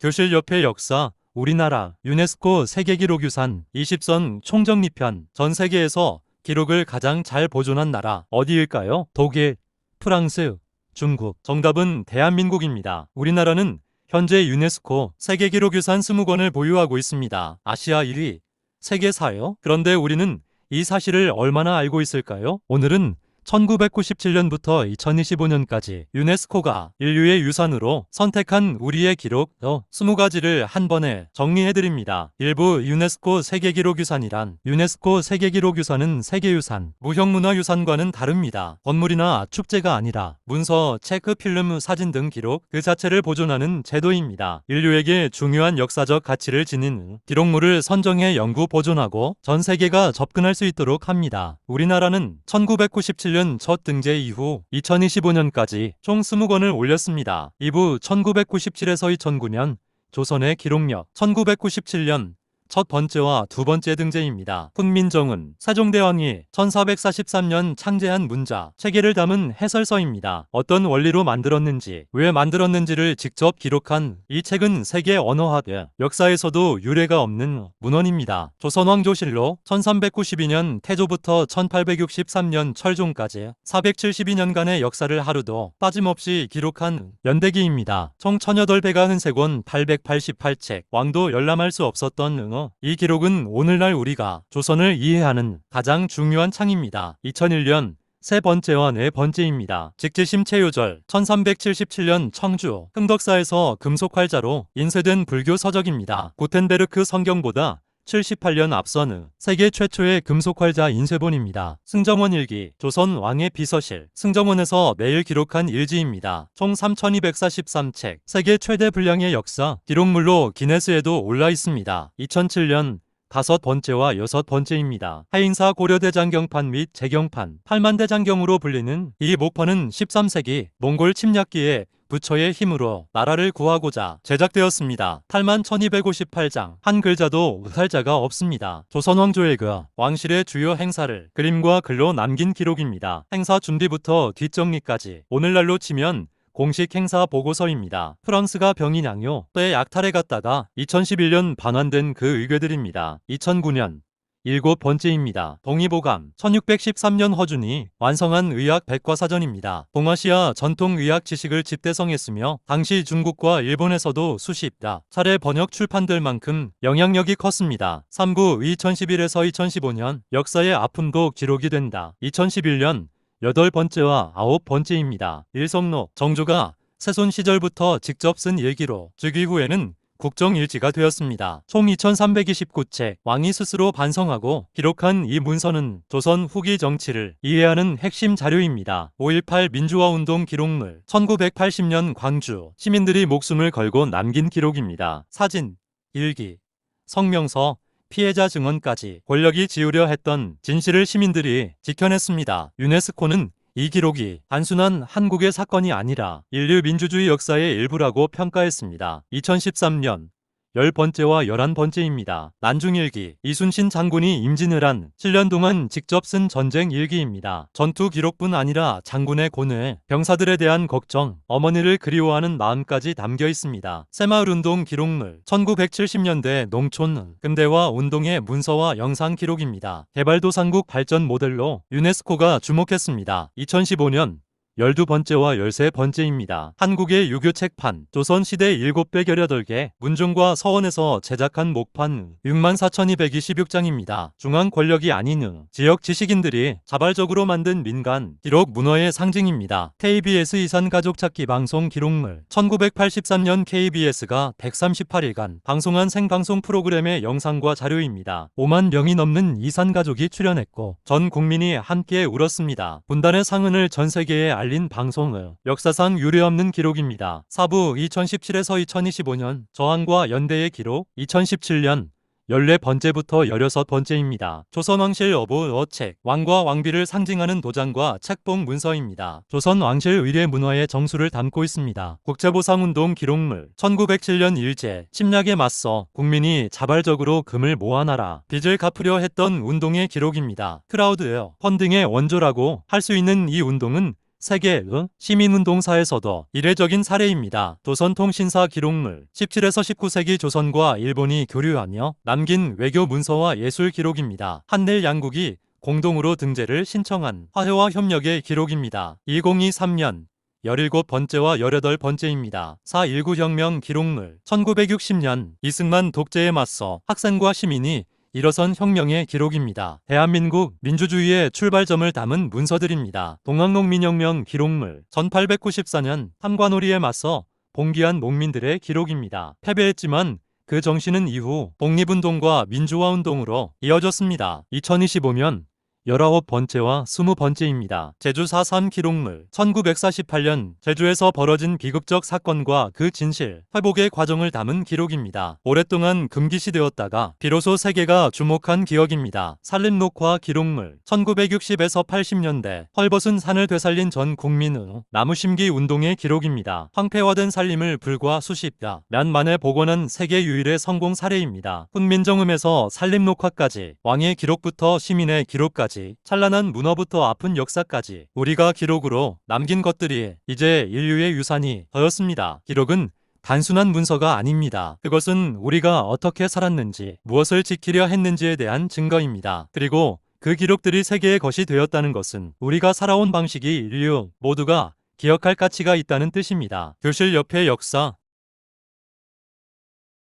교실 옆의 역사, 우리나라, 유네스코 세계기록유산 20선 총정리편. 전 세계에서 기록을 가장 잘 보존한 나라 어디일까요? 독일, 프랑스, 중국. 정답은 대한민국입니다. 우리나라는 현재 유네스코 세계기록유산 20권을 보유하고 있습니다. 아시아 1위, 세계 4요? 그런데 우리는 이 사실을 얼마나 알고 있을까요? 오늘은 1997년부터 2025년까지 유네스코가 인류의 유산으로 선택한 우리의 기록 20가지를 한 번에 정리해드립니다. 일부 유네스코 세계기록유산이란 유네스코 세계기록유산은 세계유산, 무형문화유산과는 다릅니다. 건물이나 축제가 아니라 문서, 체크, 필름, 사진 등 기록 그 자체를 보존하는 제도입니다. 인류에게 중요한 역사적 가치를 지닌 기록물을 선정해 연구 보존하고 전 세계가 접근할 수 있도록 합니다. 우리나라는 1997년 첫 등재 이후 2025년까지 총 20권을 올렸습니다. 이부 1997에서 2009년 조선의 기록력 1997년 첫 번째와 두 번째 등재입니다. 훈민정음 세종대왕이 1443년 창제한 문자 체계를 담은 해설서입니다. 어떤 원리로 만들었는지, 왜 만들었는지를 직접 기록한 이 책은 세계 언어화돼 역사에서도 유례가 없는 문헌입니다. 조선왕조실록 1392년 태조부터 1863년 철종까지 472년간의 역사를 하루도 빠짐없이 기록한 연대기입니다. 총 1008배가 흔세권 888책, 왕도 열람할 수 없었던 이 기록은 오늘날 우리가 조선을 이해하는 가장 중요한 창입니다. 2001년 세 번째와 네 번째입니다. 직지심 체요절 1377년 청주 흥덕사에서 금속활자로 인쇄된 불교 서적입니다. 구텐베르크 성경보다 78년 앞선 세계 최초의 금속활자 인쇄본입니다. 승정원 일기 조선 왕의 비서실 승정원에서 매일 기록한 일지입니다. 총 3243책 세계 최대 분량의 역사 기록물로 기네스에도 올라 있습니다. 2007년 다섯 번째와 여섯 번째입니다. 하인사 고려대장경판 및 재경판 8만대장경으로 불리는 이 목판은 13세기 몽골 침략기에 부처의 힘으로 나라를 구하고자 제작되었습니다. 8만 1258장, 한 글자도 우살자가 없습니다. 조선왕조의 왕실의 주요 행사를 그림과 글로 남긴 기록입니다. 행사 준비부터 뒷정리까지 오늘날로 치면 공식 행사 보고서입니다. 프랑스가 병인 양요 때 약탈해 갔다가 2011년 반환된 그 의궤들입니다. 2009년 일곱 번째입니다. 동의보감 1613년 허준이 완성한 의학 백과사전입니다. 동아시아 전통 의학 지식을 집대성했으며 당시 중국과 일본에서도 수십 차례 번역 출판될 만큼 영향력이 컸습니다. 3부 2011에서 2015년 역사의 아픔도 기록이 된다. 2011년 여덟 번째와 아홉 번째입니다. 일성록 정조가 세손 시절부터 직접 쓴 일기로 즉위 후에는 국정일지가 되었습니다. 총 2329책 왕이 스스로 반성하고 기록한 이 문서는 조선 후기 정치를 이해하는 핵심 자료입니다. 5.18 민주화운동 기록물 1980년 광주 시민들이 목숨을 걸고 남긴 기록입니다. 사진, 일기, 성명서, 피해자 증언까지 권력이 지우려 했던 진실을 시민들이 지켜냈습니다. 유네스코는 이 기록이 단순한 한국의 사건이 아니라 인류 민주주의 역사의 일부라고 평가했습니다. 2013년 10번째와 11번째입니다. 난중일기 이순신 장군이 임진을 한 7년 동안 직접 쓴 전쟁 일기입니다. 전투 기록뿐 아니라 장군의 고뇌, 병사들에 대한 걱정, 어머니를 그리워하는 마음까지 담겨 있습니다. 새마을운동 기록물 1970년대 농촌 근대화 운동의 문서와 영상 기록입니다. 개발도상국 발전 모델로 유네스코가 주목했습니다. 2015년 12번째와 13번째입니다. 한국의 유교 책판 조선시대 7배 18개 문종과 서원에서 제작한 목판 64,226장입니다. 중앙 권력이 아닌 지역 지식인들이 자발적으로 만든 민간 기록 문화의 상징입니다. KBS 이산가족 찾기 방송 기록물 1983년 KBS가 138일간 방송한 생방송 프로그램의 영상과 자료입니다. 5만 명이 넘는 이산가족이 출연했고 전 국민이 함께 울었습니다. 분단의 상흔을 전 세계에 알린 방송을 역사상 유례없는 기록입니다. 사부 2017에서 2025년 저항과 연대의 기록 2017년 14번째부터 16번째입니다. 조선왕실 어보 어책 왕과 왕비를 상징하는 도장과 책봉 문서입니다. 조선왕실 의례 문화의 정수를 담고 있습니다. 국제보상운동 기록물 1907년 일제 침략에 맞서 국민이 자발적으로 금을 모아놔라 빚을 갚으려 했던 운동의 기록입니다. 크라우드 펀딩의 원조라고 할 수 있는 이 운동은 세계의 시민운동사에서도 이례적인 사례입니다. 조선통신사 기록물 17에서 19세기 조선과 일본이 교류하며 남긴 외교 문서와 예술 기록입니다. 한일 양국이 공동으로 등재를 신청한 화해와 협력의 기록입니다. 2023년 17번째와 18번째입니다. 4.19 혁명 기록물 1960년 이승만 독재에 맞서 학생과 시민이 일어선 혁명의 기록입니다. 대한민국 민주주의의 출발점을 담은 문서들입니다. 동학농민혁명 기록물 1894년 탐관오리에 맞서 봉기한 농민들의 기록입니다. 패배했지만 그 정신은 이후 독립운동과 민주화운동으로 이어졌습니다. 2025년 19번째와 20번째입니다. 제주 4.3 기록물 1948년 제주에서 벌어진 비극적 사건과 그 진실, 회복의 과정을 담은 기록입니다. 오랫동안 금기시되었다가 비로소 세계가 주목한 기억입니다. 산림녹화 기록물 1960에서 80년대 헐벗은 산을 되살린 전 국민의 나무심기 운동의 기록입니다. 황폐화된 산림을 불과 수십 년 만에 복원한 세계 유일의 성공 사례입니다. 훈민정음에서 산림녹화까지 왕의 기록부터 시민의 기록까지 찬란한 문화부터 아픈 역사까지 우리가 기록으로 남긴 것들이 이제 인류의 유산이 되었습니다. 기록은 단순한 문서가 아닙니다. 그것은 우리가 어떻게 살았는지, 무엇을 지키려 했는지에 대한 증거입니다. 그리고 그 기록들이 세계의 것이 되었다는 것은 우리가 살아온 방식이 인류 모두가 기억할 가치가 있다는 뜻입니다. 교실 옆의 역사